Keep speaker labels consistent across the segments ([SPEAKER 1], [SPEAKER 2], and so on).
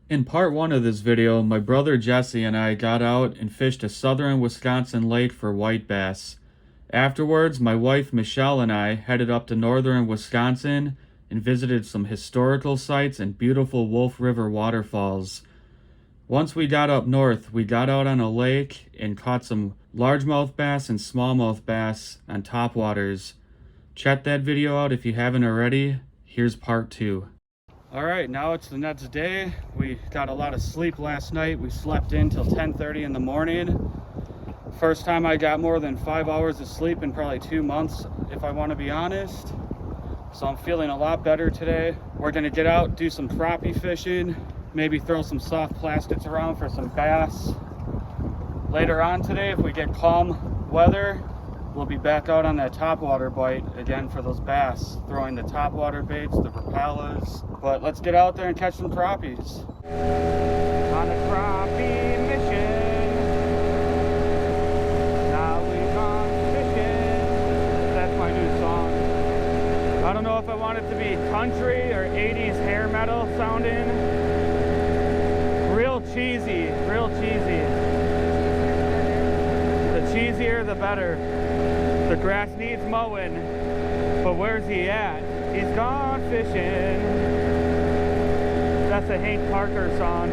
[SPEAKER 1] In part 1 of this video, my brother Jesse and I got out and fished a southern Wisconsin lake for white bass. Afterwards, my wife Michelle and I headed up to northern Wisconsin and visited some historical sites and beautiful Wolf River waterfalls. Once we got up north, we got out on a lake and caught some largemouth bass and smallmouth bass on topwaters. Check that video out if you haven't already. Here's part 2. Alright, now it's the next day. We got a lot of sleep last night. We slept in till 10:30 in the morning. First time I got more than 5 hours of sleep in probably 2 months, if I want to be honest. So I'm feeling a lot better today. We're going to get out, do some crappie fishing, maybe throw some soft plastics around for some bass. Later on today, if we get calm weather, we'll be back out on that topwater bite again for those bass, throwing the topwater baits, the propellers. But let's get out there and catch some crappies. On a crappie mission. Now we've gone fishing. That's my new song. I don't know if I want it to be country or 80s hair metal sounding. Real cheesy, real cheesy. The cheesier, the better. The grass needs mowing, but where's he at? He's gone fishing. That's a Hank Parker song.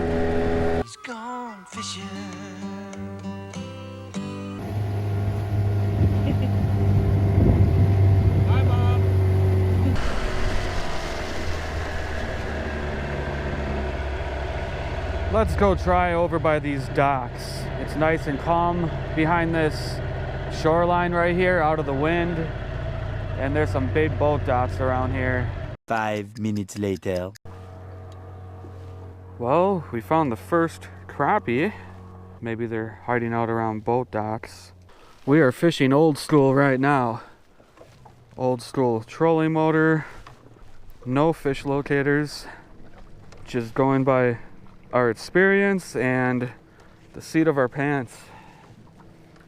[SPEAKER 1] He's gone fishing. Hi, Mom. Let's go try over by these docks. It's nice and calm behind this shoreline right here, out of the wind, and there's some big boat docks around here.
[SPEAKER 2] 5 minutes later.
[SPEAKER 1] Well, we found the first crappie. Maybe they're hiding out around boat docks. We are fishing old school right now. Old school trolling motor, no fish locators, just going by our experience and the seat of our pants.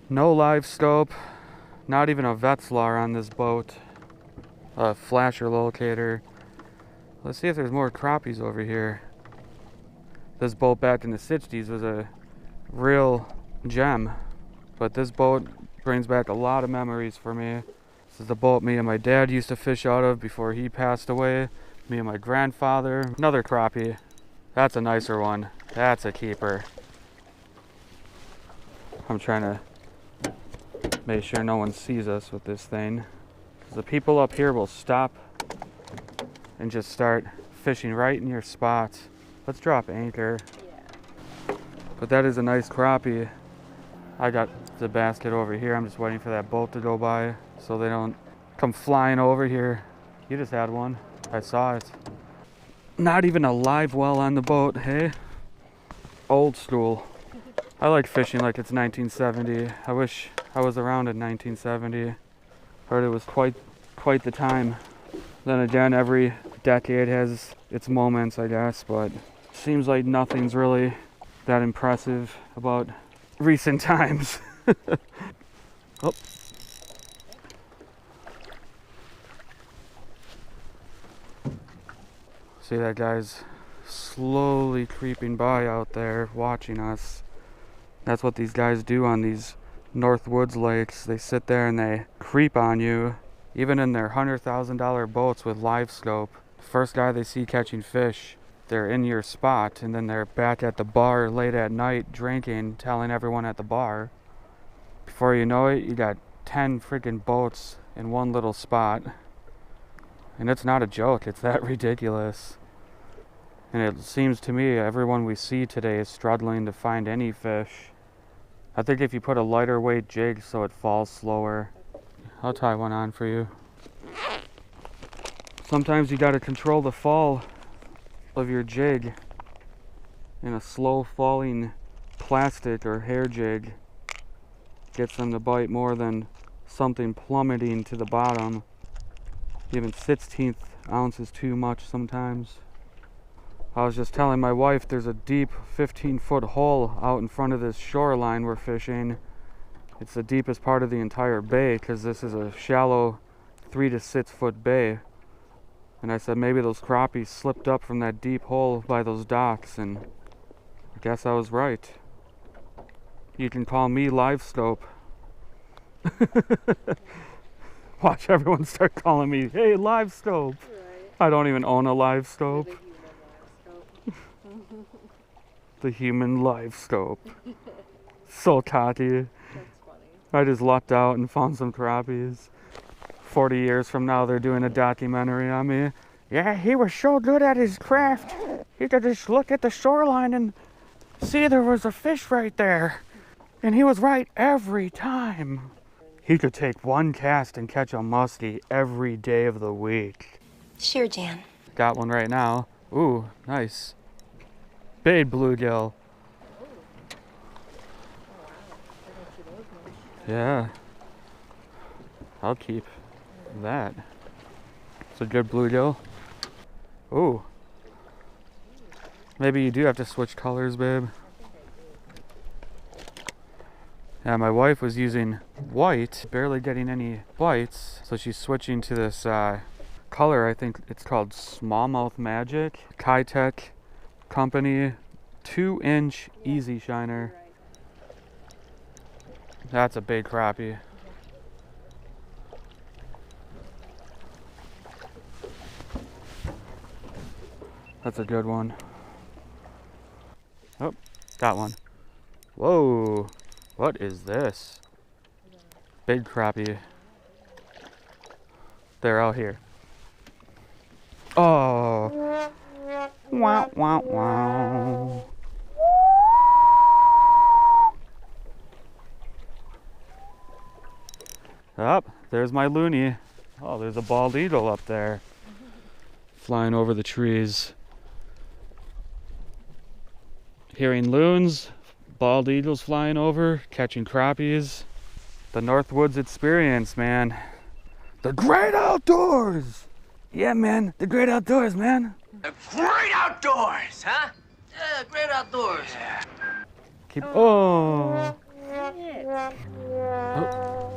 [SPEAKER 1] No live scope, not even a Weckerle on this boat. A flasher locator. Let's see if there's more crappies over here. This boat back in the 60s was a real gem, but this boat brings back a lot of memories for me. This is the boat me and my dad used to fish out of before he passed away. Me and my grandfather. Another crappie. That's a nicer one. That's a keeper. I'm trying to make sure no one sees us with this thing. The people up here will stop and just start fishing right in your spot. Let's drop anchor. Yeah. But that is a nice crappie. I got the basket over here. I'm just waiting for that boat to go by so they don't come flying over here. You just had one. I saw it. Not even a live well on the boat, hey? Old school. I like fishing like it's 1970. I wish I was around in 1970. Heard it was quite the time. Then again, every decade has its moments, I guess, but seems like nothing's really that impressive about recent times. Oh. See that guy's slowly creeping by out there watching us. That's what these guys do on these Northwoods lakes. They sit there and they creep on you, even in their $100,000 boats with live scope. First guy they see catching fish, they're in your spot, and then they're back at the bar late at night drinking, telling everyone at the bar. Before you know it, you got 10 freaking boats in one little spot. And it's not a joke, it's that ridiculous. And it seems to me everyone we see today is struggling to find any fish. I think if you put a lighter weight jig so it falls slower. I'll tie one on for you. Sometimes you gotta control the fall of your jig. And a slow falling plastic or hair jig gets them to bite more than something plummeting to the bottom. Even 16th ounce is too much sometimes. I was just telling my wife there's a deep 15-foot hole out in front of this shoreline we're fishing. It's the deepest part of the entire bay because this is a shallow 3 to 6 foot bay. And I said maybe those crappies slipped up from that deep hole by those docks, and I guess I was right. You can call me live scope. Watch everyone start calling me, hey, live scope.
[SPEAKER 3] Right.
[SPEAKER 1] I don't even own a live scope. The human live scope. So cocky.
[SPEAKER 3] That's funny.
[SPEAKER 1] I just lucked out and found some crappies. 40 years from now, they're doing a documentary on me. Yeah, he was so good at his craft. He could just look at the shoreline and see there was a fish right there. And he was right every time. He could take one cast and catch a muskie every day of the week.
[SPEAKER 4] Sure, Jan.
[SPEAKER 1] Got one right now. Ooh, nice. Big bluegill. Yeah. I'll keep that. It's a good bluegill. Ooh. Maybe you do have to switch colors, babe. Yeah, my wife was using white, barely getting any bites, so she's switching to this color. I think it's called Smallmouth Magic. Kitech company, 2-inch easy shiner. That's a big crappie. That's a good one. Oh, got one. Whoa, what is this? Big crappie. They're out here. Oh. Wow, wow, wow. Up, there's my loony. Oh, there's a bald eagle up there. Flying over the trees. Hearing loons, bald eagles flying over, catching crappies. The Northwoods experience, man. The great outdoors! Yeah, man, the great outdoors, man.
[SPEAKER 5] The great outdoors, huh? Yeah, great outdoors.
[SPEAKER 1] Keep, oh.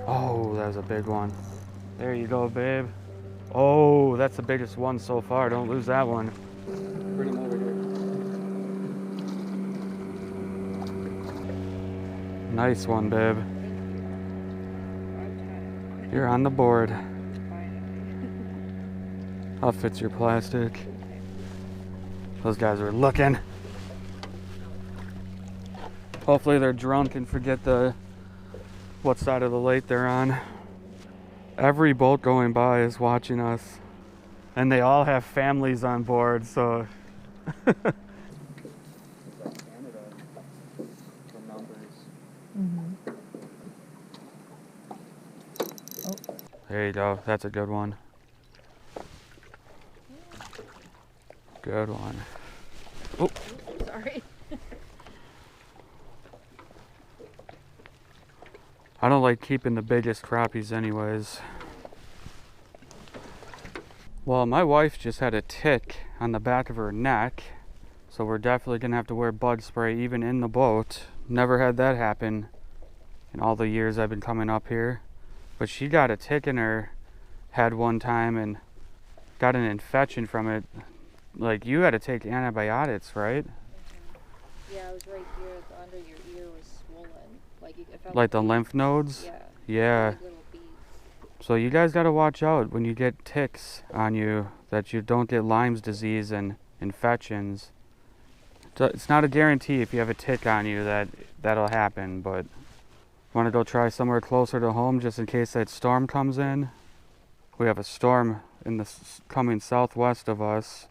[SPEAKER 1] Oh, that was a big one. There you go, babe. Oh, that's the biggest one so far. Don't lose that one. Bring him over here. Nice one, babe. You're on the board. How fits your plastic? Those guys are looking. Hopefully they're drunk and forget what side of the lake they're on. Every boat going by is watching us. And they all have families on board, so. There you go, that's a good one. Good one. Oh.
[SPEAKER 3] Sorry.
[SPEAKER 1] I don't like keeping the biggest crappies anyways. Well, my wife just had a tick on the back of her neck, so we're definitely gonna have to wear bug spray even in the boat. Never had that happen in all the years I've been coming up here. But she got a tick in her head one time and got an infection from it. Like, you had to take antibiotics, right?
[SPEAKER 3] Yeah, it was right here. The under your ear was swollen. Like, it felt
[SPEAKER 1] Like the lymph nodes?
[SPEAKER 3] Yeah.
[SPEAKER 1] Yeah.
[SPEAKER 3] Like little beads.
[SPEAKER 1] So you guys got to watch out when you get ticks on you, that you don't get Lyme's disease and infections. It's not a guarantee if you have a tick on you that that'll happen, but want to go try somewhere closer to home just in case that storm comes in? We have a storm in the coming southwest of us.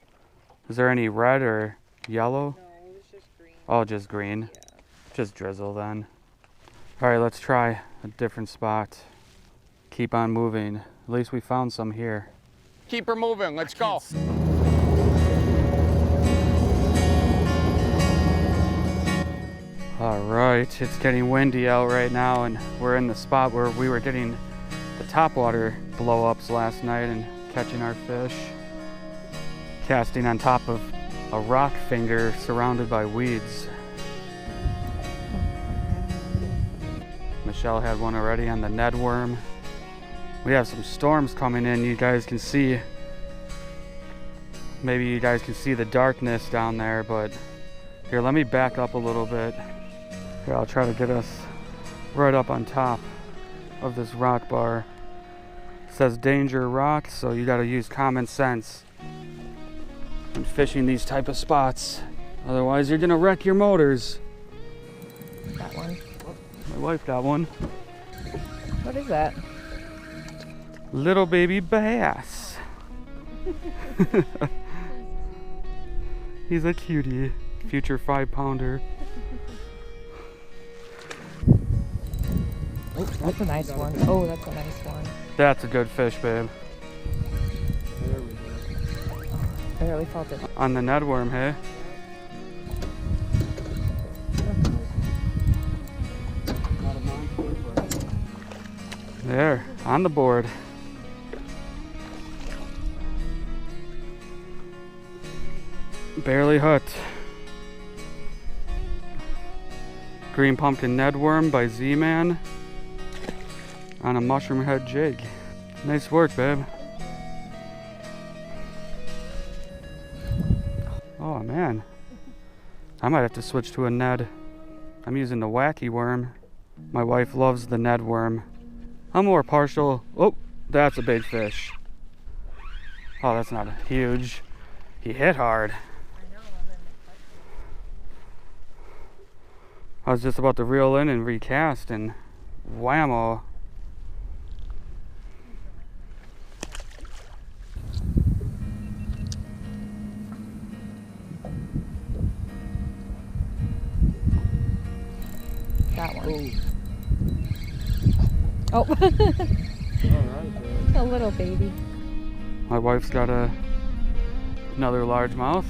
[SPEAKER 1] Is there any red or yellow?
[SPEAKER 3] No, it was just green.
[SPEAKER 1] Oh, just green.
[SPEAKER 3] Yeah.
[SPEAKER 1] Just drizzle then. All right, let's try a different spot. Keep on moving. At least we found some here.
[SPEAKER 6] Keep her moving. Let's go.
[SPEAKER 1] All right, it's getting windy out right now, and we're in the spot where we were getting the topwater blow-ups last night and catching our fish. Casting on top of a rock finger surrounded by weeds. Michelle had one already on the Ned worm. We have some storms coming in, you guys can see. Maybe you guys can see the darkness down there, but here, let me back up a little bit. Here, I'll try to get us right up on top of this rock bar. It says danger rock, so you gotta use common sense when fishing these type of spots. Otherwise, you're gonna wreck your motors.
[SPEAKER 3] That one.
[SPEAKER 1] My wife got one.
[SPEAKER 3] What is that?
[SPEAKER 1] Little baby bass. He's a cutie. Future 5-pounder.
[SPEAKER 3] Oh, that's a nice one. Oh, that's a nice one.
[SPEAKER 1] That's a good fish, babe.
[SPEAKER 3] Barely felt it.
[SPEAKER 1] On the Ned worm, hey? There, on the board. Barely hooked. Green pumpkin Ned worm by Z-Man on a mushroom head jig. Nice work, babe. Oh man, I might have to switch to a Ned. I'm using the wacky worm. My wife loves the Ned worm. I'm more partial. Oh, that's a big fish. Oh, that's not huge. He hit hard. I was just about to reel in and recast, and whammo.
[SPEAKER 3] That one. Oh. A little baby.
[SPEAKER 1] My wife's got another largemouth.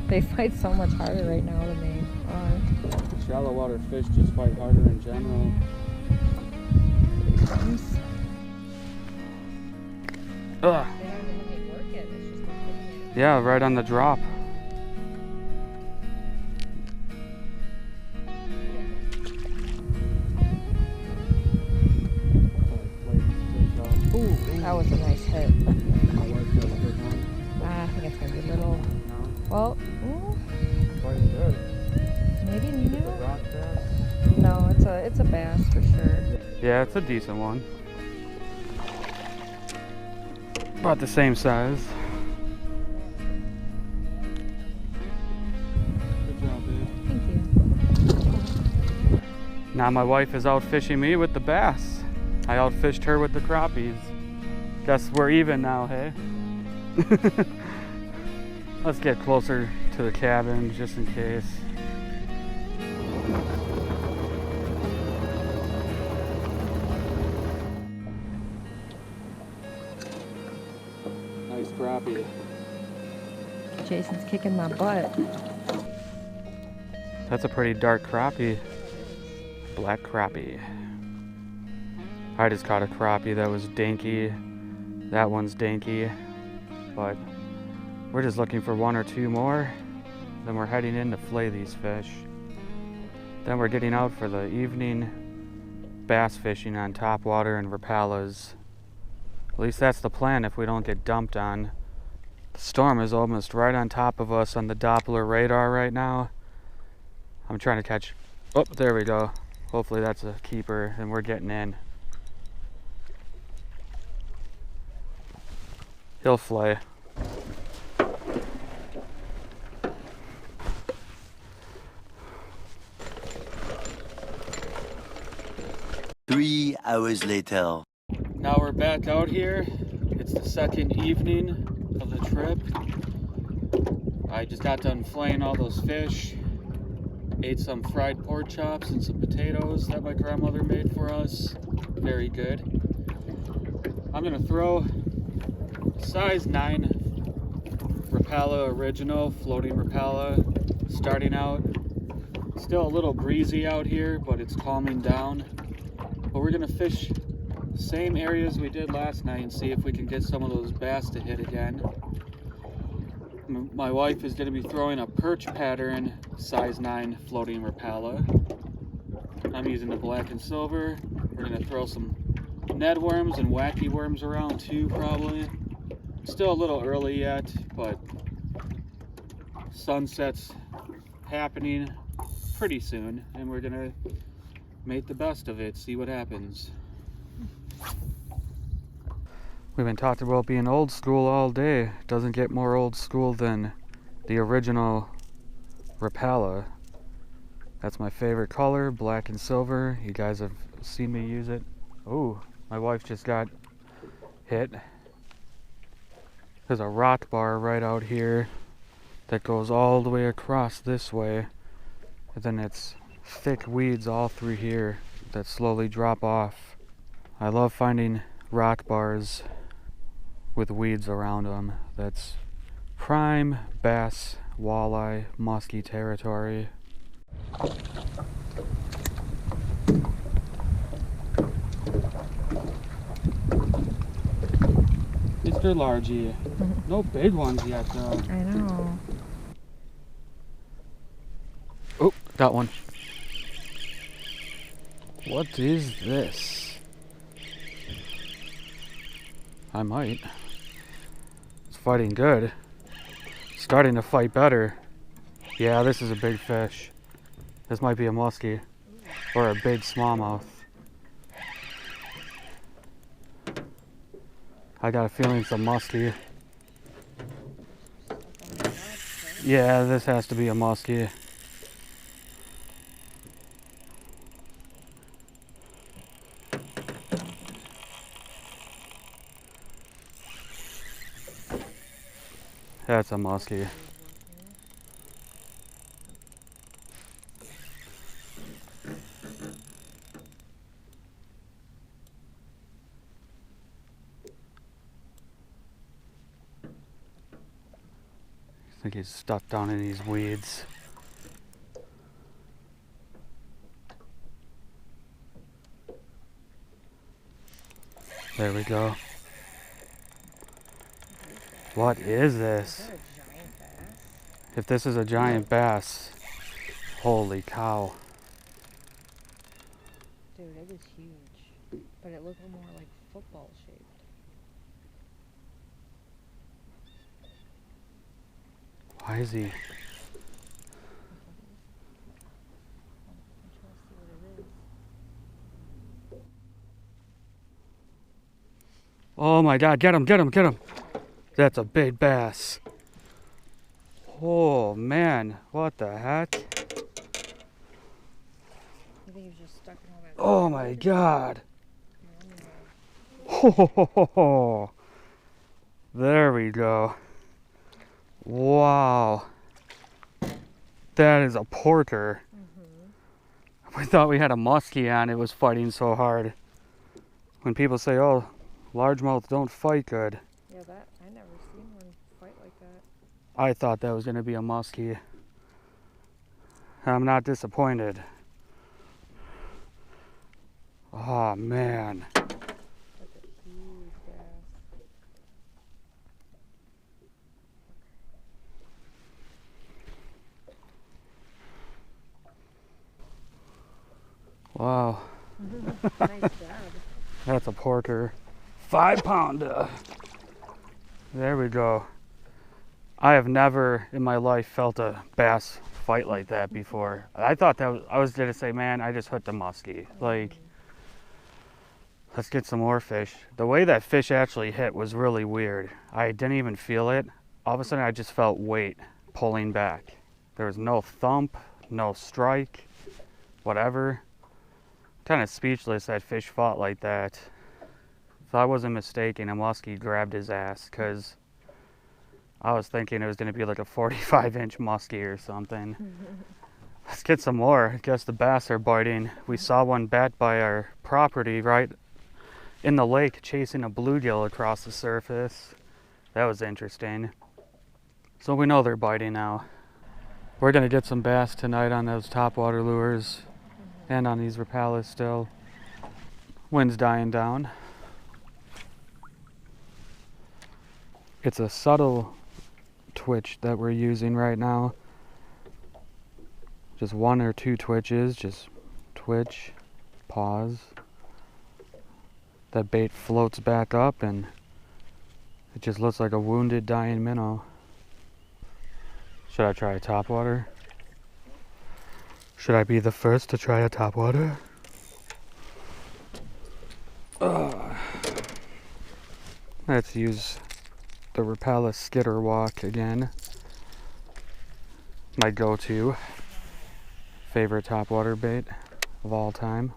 [SPEAKER 3] They fight so much harder right now than they are.
[SPEAKER 1] Shallow water fish just fight harder in general. Ugh. Yeah, right on the drop.
[SPEAKER 3] Ooh, that was a nice hit. I think it's gonna be little. Well, maybe new. No, it's a bass for sure.
[SPEAKER 1] Yeah, it's a decent one. About the same size. Good job, babe.
[SPEAKER 3] Thank you.
[SPEAKER 1] Now my wife is out fishing me with the bass. I outfished her with the crappies. Guess we're even now, hey? Let's get closer to the cabin just in case. Nice crappie.
[SPEAKER 3] Jason's kicking my butt.
[SPEAKER 1] That's a pretty dark crappie. Black crappie. I just caught a crappie that was dinky. That one's dinky. But we're just looking for one or two more. Then we're heading in to flay these fish. Then we're getting out for the evening bass fishing on topwater and Rapalas. At least that's the plan if we don't get dumped on. The storm is almost right on top of us on the Doppler radar right now. I'm trying to catch... Oh, there we go. Hopefully that's a keeper and we're getting in. He'll flay.
[SPEAKER 2] Three hours later.
[SPEAKER 1] Now we're back out here. It's the second evening of the trip. I just got done flaying all those fish. Ate some fried pork chops and some potatoes that my grandmother made for us. Very good. I'm gonna throw size 9 Rapala original, floating Rapala, starting out. Still a little breezy out here, but it's calming down. But we're gonna fish the same areas we did last night and see if we can get some of those bass to hit again. My wife is gonna be throwing a perch pattern, size 9 floating Rapala. I'm using the black and silver. We're gonna throw some Ned worms and wacky worms around too, probably. Still a little early yet, but sunset's happening pretty soon, and we're gonna make the best of it, see what happens. We've been talking about being old school all day. Doesn't get more old school than the original Rapala. That's my favorite color, black and silver. You guys have seen me use it. Oh, my wife just got hit. There's a rock bar right out here that goes all the way across this way. And then it's thick weeds all through here that slowly drop off. I love finding rock bars with weeds around them. That's prime bass, walleye, musky territory. Mr. Largy. No big ones yet though.
[SPEAKER 3] I know.
[SPEAKER 1] Oh, got one. What is this? I might. It's fighting good. Starting to fight better. Yeah, this is a big fish. This might be a muskie or a big smallmouth. I got a feeling it's a muskie. Yeah, this has to be a muskie. That's a muskie. I think he's stuck down in these weeds. There we go. What is this? If this is a giant bass, holy cow.
[SPEAKER 3] Dude, it is huge. But it looked more like football shaped.
[SPEAKER 1] Why is he?
[SPEAKER 3] I'm trying to see what it is.
[SPEAKER 1] Oh my God, get him, get him, get him. That's a big bass. Oh man, what the heck?
[SPEAKER 3] I think he was just stuck in all that.
[SPEAKER 1] Oh my God.
[SPEAKER 3] Here, let me know.
[SPEAKER 1] Ho, ho, ho, ho. There we go. Wow. That is a porker. We thought we had a muskie on, it was fighting so hard. When people say, oh, largemouth don't fight good,
[SPEAKER 3] Yeah, that I never seen one fight like that.
[SPEAKER 1] I thought that was going to be a muskie. I'm not disappointed. Oh man.
[SPEAKER 3] That's a huge bass.
[SPEAKER 1] Wow.
[SPEAKER 3] Nice job.
[SPEAKER 1] That's a porker. 5 pounder. There we go. I have never in my life felt a bass fight like that before. I thought that was, I was gonna say, man, I just hooked a muskie. Like, let's get some more fish. The way that fish actually hit was really weird. I didn't even feel it. All of a sudden I just felt weight pulling back. There was no thump, no strike, whatever. Kind of speechless that fish fought like that. If I wasn't mistaken, a muskie grabbed his ass, because I was thinking it was going to be like a 45-inch muskie or something. Let's get some more. I guess the bass are biting. We saw one bat by our property right in the lake chasing a bluegill across the surface. That was interesting. So we know they're biting now. We're going to get some bass tonight on those topwater lures and on these Rapalas still. Wind's dying down. It's a subtle twitch that we're using right now. Just 1 or 2 twitches, just twitch, pause. That bait floats back up and It just looks like a wounded, dying minnow. Should I try a topwater? Should I be the first to try a topwater? Let's use the Rapala skitter walk again. My go-to favorite topwater bait of all time.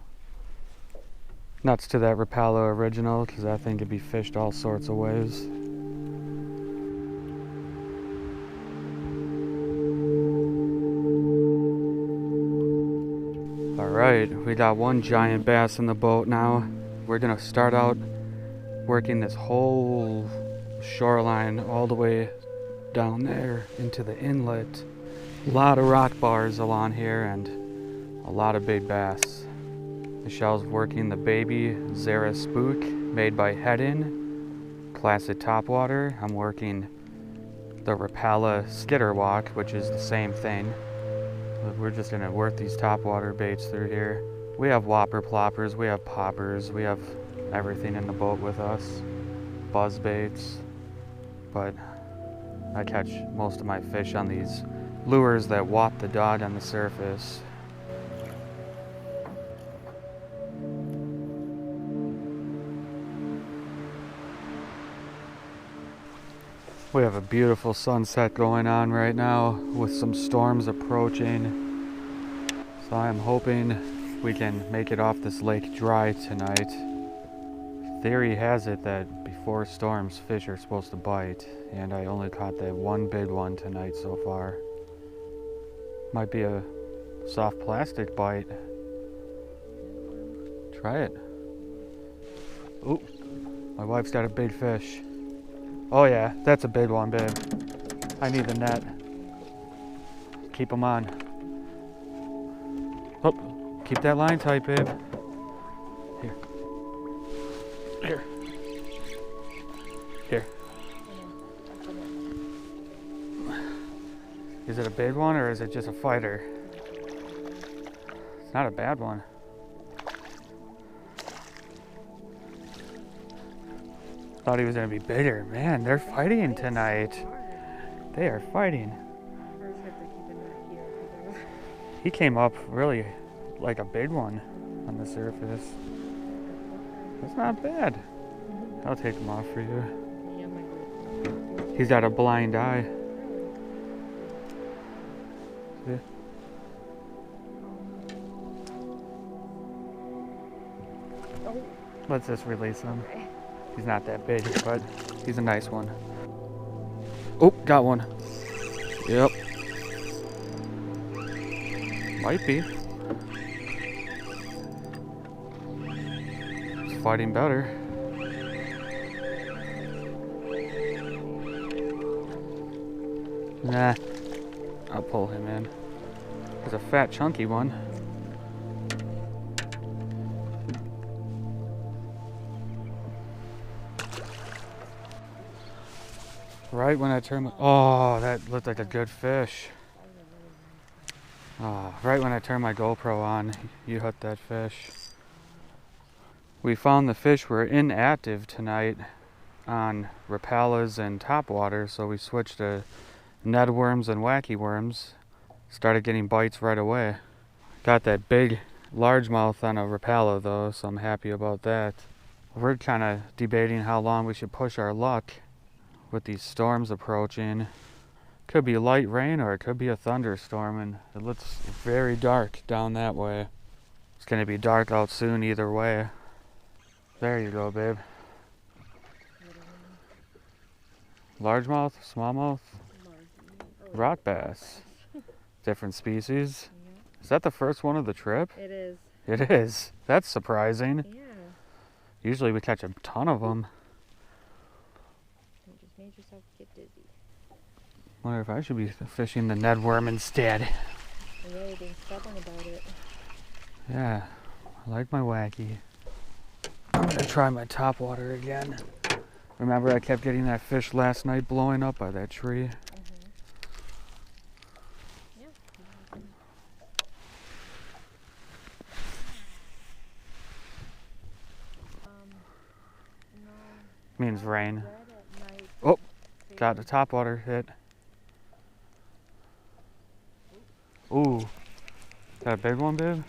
[SPEAKER 1] Nuts to that Rapala original, because I think it'd be fished all sorts of ways. Alright, we got one giant bass in the boat now. We're gonna start out working this whole shoreline all the way down there into the inlet. A lot of rock bars along here and a lot of big bass. Michelle's working the baby Zara spook made by Head-In, classic topwater. I'm working the Rapala skitter walk, which is the same thing. We're just gonna work these topwater baits through here. We have whopper ploppers, we have poppers, we have everything in the boat with us. Buzz baits, but I catch most of my fish on these lures that whop the dog on the surface. We have a beautiful sunset going on right now with some storms approaching. So I am hoping we can make it off this lake dry tonight. Theory has it that before storms, fish are supposed to bite, and I only caught that one big one tonight so far. Might be a soft plastic bite. Try it. Ooh, my wife's got a big fish. Oh yeah, that's a big one, babe. I need the net. Keep them on. Oh, keep that line tight, babe. Here. Here. Here. Is it a big one or is it just a fighter? It's not a bad one. Thought he was gonna be bigger. Man, they're fighting tonight. They are fighting. He came up really like a big one on the surface. That's not bad. I'll take him off for you. He's got a blind eye. See? Let's just release him. He's not that big, but he's a nice one. Oh, got one. Yep. Might be. It's fighting better. Nah. I'll pull him in. There's a fat, chunky one. Right when I turn my... Oh, that looked like a good fish. Oh, right when I turned my GoPro on, you hooked that fish. We found the fish were inactive tonight on Rapalas and topwater, so we switched to Ned worms and wacky worms. Started getting bites right away. Got that big largemouth on a Rapala though, so I'm happy about that. We're kind of debating how long we should push our luck with these storms approaching. Could be light rain or it could be a thunderstorm, and it looks very dark down that way. It's gonna be dark out soon either way. There you go, babe. Largemouth, smallmouth, rock bass. Different species. Is that the first one of the trip?
[SPEAKER 3] It is.
[SPEAKER 1] It is. That's surprising.
[SPEAKER 3] Yeah.
[SPEAKER 1] Usually we catch a ton of them.
[SPEAKER 3] You just made yourself get dizzy.
[SPEAKER 1] Wonder if I should be fishing the Ned worm instead.
[SPEAKER 3] Yeah, you're being stubborn about it.
[SPEAKER 1] Yeah, I like my wacky. I'm gonna try my topwater again. Remember I kept getting that fish last night blowing up by that tree?
[SPEAKER 3] Yeah. No.
[SPEAKER 1] Means rain.
[SPEAKER 3] Red at night
[SPEAKER 1] got a topwater hit. Ooh. Got a big one, babe?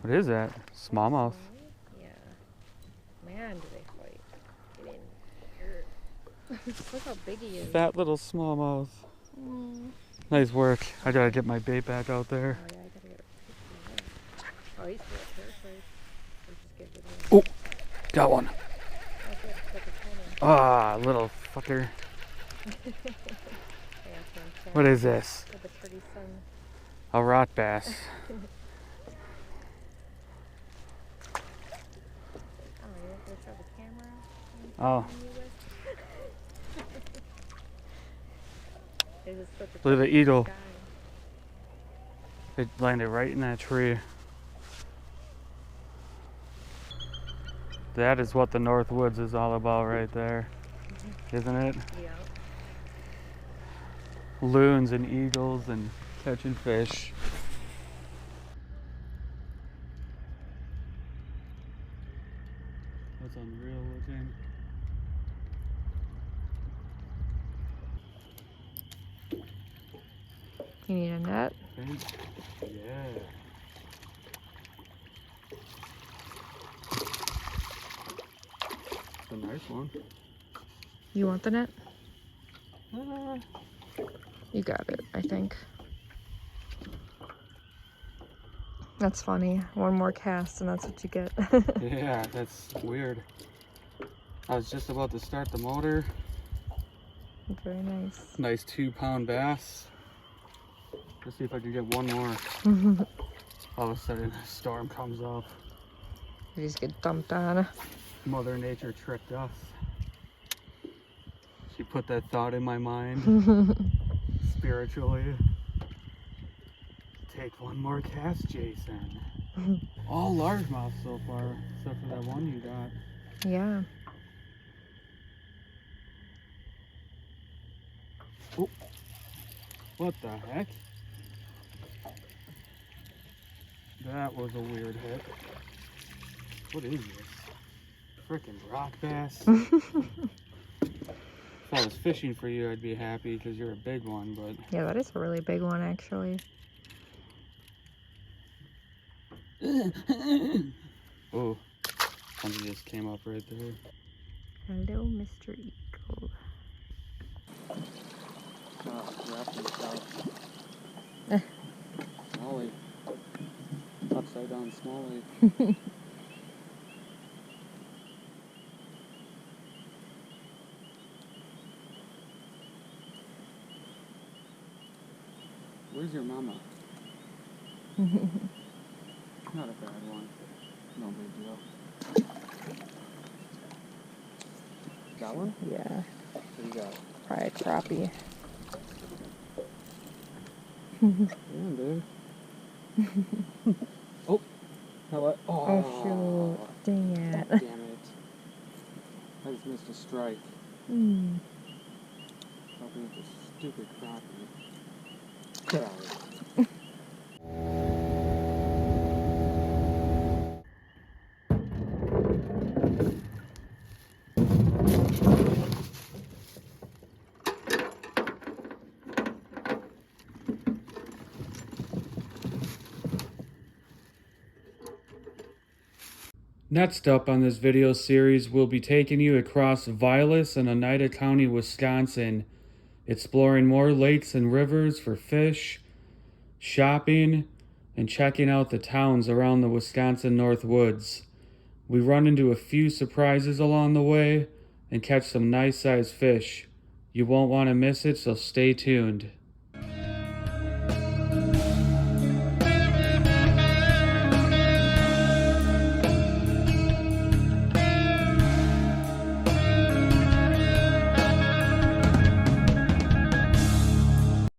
[SPEAKER 1] What is that? Smallmouth.
[SPEAKER 3] Yeah. Man, do they fight. Get in here. Look how big he is.
[SPEAKER 1] Fat little smallmouth.
[SPEAKER 3] Mm.
[SPEAKER 1] Nice work. I gotta get my bait back out there.
[SPEAKER 3] Oh, yeah, I gotta get a picture of that. Oh, he's still up there, so just get it in.
[SPEAKER 1] Oh, got one.
[SPEAKER 3] That's it, it's like a
[SPEAKER 1] Ah, little fucker. What is this?
[SPEAKER 3] With the pretty sun.
[SPEAKER 1] A rot bass.
[SPEAKER 3] Oh, you're gonna show the camera?
[SPEAKER 1] Oh.
[SPEAKER 3] It was such a
[SPEAKER 1] Look at the eagle.
[SPEAKER 3] guy.
[SPEAKER 1] It landed right in that tree. That is what the Northwoods is all about right there, isn't it?
[SPEAKER 3] Yeah.
[SPEAKER 1] Loons and eagles and catching fish. That's unreal looking.
[SPEAKER 3] You need a net?
[SPEAKER 1] Yeah. It's a nice one.
[SPEAKER 3] You want the net? You got it, I think. That's funny. One more cast and that's what you get.
[SPEAKER 1] Yeah, that's weird. I was just about to start the motor.
[SPEAKER 3] Very nice.
[SPEAKER 1] Nice 2-pound bass. Let's see if I can get one more. All of a sudden, a storm comes up.
[SPEAKER 3] You just get dumped on.
[SPEAKER 1] Mother Nature tricked us. She put that thought in my mind. Spiritually. Take one more cast, Jason. All largemouth so far, except for that one you got.
[SPEAKER 3] Yeah.
[SPEAKER 1] Oh, what the heck? That was a weird hit. What is this? Frickin' rock bass. If I was fishing for you, I'd be happy because you're a big one, but...
[SPEAKER 3] Yeah, that is a really big one, actually.
[SPEAKER 1] Oh, something just came up right there.
[SPEAKER 3] Hello, Mr. Eagle.
[SPEAKER 1] Smallie. Upside down smallie. Where's your mama? Not a bad one. No big deal. Got one?
[SPEAKER 3] Yeah.
[SPEAKER 1] What do you got?
[SPEAKER 3] Probably a crappie.
[SPEAKER 1] Damn, dude. Oh. Hello.
[SPEAKER 3] Oh, shoot. Dang it.
[SPEAKER 1] Damn it. I just missed a strike.
[SPEAKER 3] Mm.
[SPEAKER 1] Probably with this stupid crappie. Get out of here. Next up on this video series, we'll be taking you across Vilas and Oneida County, Wisconsin, exploring more lakes and rivers for fish, shopping, and checking out the towns around the Wisconsin Northwoods. We run into a few surprises along the way and catch some nice sized fish. You won't want to miss it, so stay tuned.